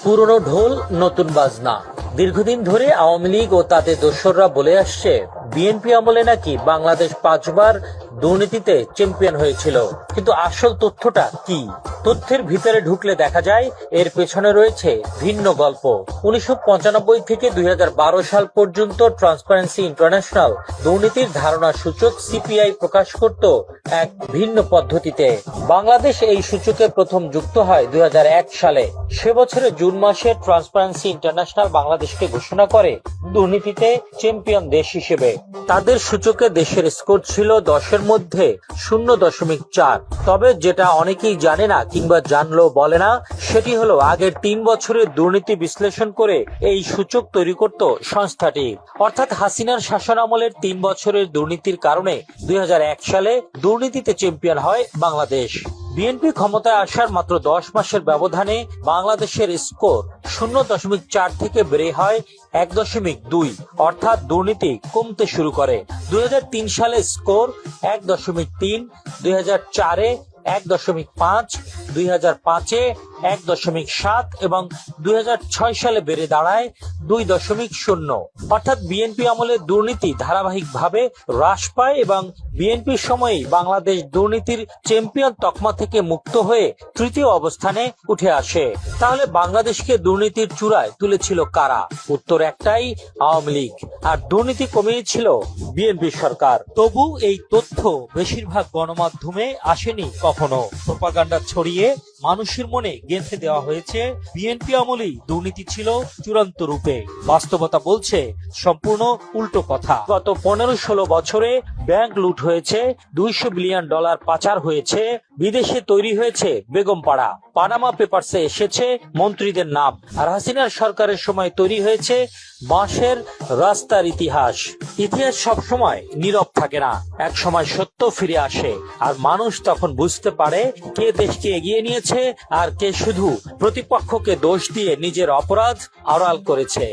পুরনো ঢোল নতুন বাজনা। দীর্ঘদিন ধরে আওয়ামী লীগ ও তাদের দোসররা বলে আসছে, বিএনপি আমলে নাকি বাংলাদেশ 5 বার দুর্নীতিতে চ্যাম্পিয়ন হয়েছিল। কিন্তু আসল তথ্যটা কি? তথ্যের ভিতরে ঢুকলে দেখা যায় এর পেছনে রয়েছে ভিন্ন গল্প। 1995 থেকে 2012 সাল পর্যন্ত ট্রান্সপারেন্সি ইন্টারন্যাশনাল দুর্নীতির ধারণা সূচক সিপিআই প্রকাশ করত এক ভিন্ন পদ্ধতিতে। বাংলাদেশ এই সূচকে প্রথম যুক্ত হয় 2001 সালে। সে বছরের জুন মাসে ট্রান্সপারেন্সি ইন্টারন্যাশনাল বাংলাদেশকে ঘোষণা করে দুর্নীতিতে চ্যাম্পিয়ন দেশ হিসেবে। তাদের সূচকে দেশের স্কোর ছিল 10-এর মধ্যে 0.4। তবে যেটা অনেকেই জানে না কিংবা জানলেও বলে না, সেটি হলো আগের 3 বছরের দুর্নীতি বিশ্লেষণ করে এই সূচক তৈরি করত সংস্থাটি। অর্থাৎ হাসিনার শাসন আমলের 3 বছরের দুর্নীতির কারণে 2001 সালে দুর্নীতিতে চ্যাম্পিয়ন হয় বাংলাদেশ। বিএনপি ক্ষমতায় আসার মাত্র 10 মাসের ব্যবধানে বাংলাদেশের স্কোর 0.4 থেকে বেড়ে হয় 1.2, অর্থাৎ দুর্নীতি কমতে শুরু করে। 2003 সালে স্কোর 1.3, 2004-এ 1.5, 2005-এ 1.7 এবং 2006 সালে বেড়ে দাঁড়ায় 2.0। অর্থাৎ বিএনপি আমলে দুর্নীতি ধারাবাহিকভাবে হ্রাস পায় এবং বিএনপির সময়েই বাংলাদেশ দুর্নীতির চ্যাম্পিয়ন তকমা থেকে মুক্ত হয়ে তৃতীয় অবস্থানে উঠে আসে। তাহলে বাংলাদেশকে দুর্নীতির চূড়ায় তুলেছিল কারা? উত্তর একটাই, আওয়ামী লীগ। আর দুর্নীতি কমিয়েছিল বিএনপি সরকার। তবু এই তথ্য বেশিরভাগ গণমাধ্যমে আসেনি কখনো। প্রোপাগান্ডা ছড়িয়ে মানুষের মনে গেঁথে দেওয়া হয়েছে বিএনপি আমলেই দুর্নীতি ছিল চূড়ান্ত রূপে। বাস্তবতা বলছে সম্পূর্ণ উল্টো কথা। গত 15-16 বছরে ব্যাংক লুট হয়েছে, $200 বিলিয়ন পাচার হয়েছে, বিদেশে তৈরি হয়েছে বেগমপাড়া, পানামা পেপারসে এসেছে মন্ত্রীদের নাম, আর হাসিনার সরকারের সময় তৈরি হয়েছে বাঁশের রাস্তার ইতিহাস। ইতিহাস সবসময় নীরব থাকে না, এক সময় সত্য ফিরে আসে, আর মানুষ তখন বুঝতে পারে কে দেশকে এগিয়ে নিয়েছে আর কে শুধু প্রতিপক্ষকে দোষ দিয়ে নিজের অপরাধ আড়াল করেছে।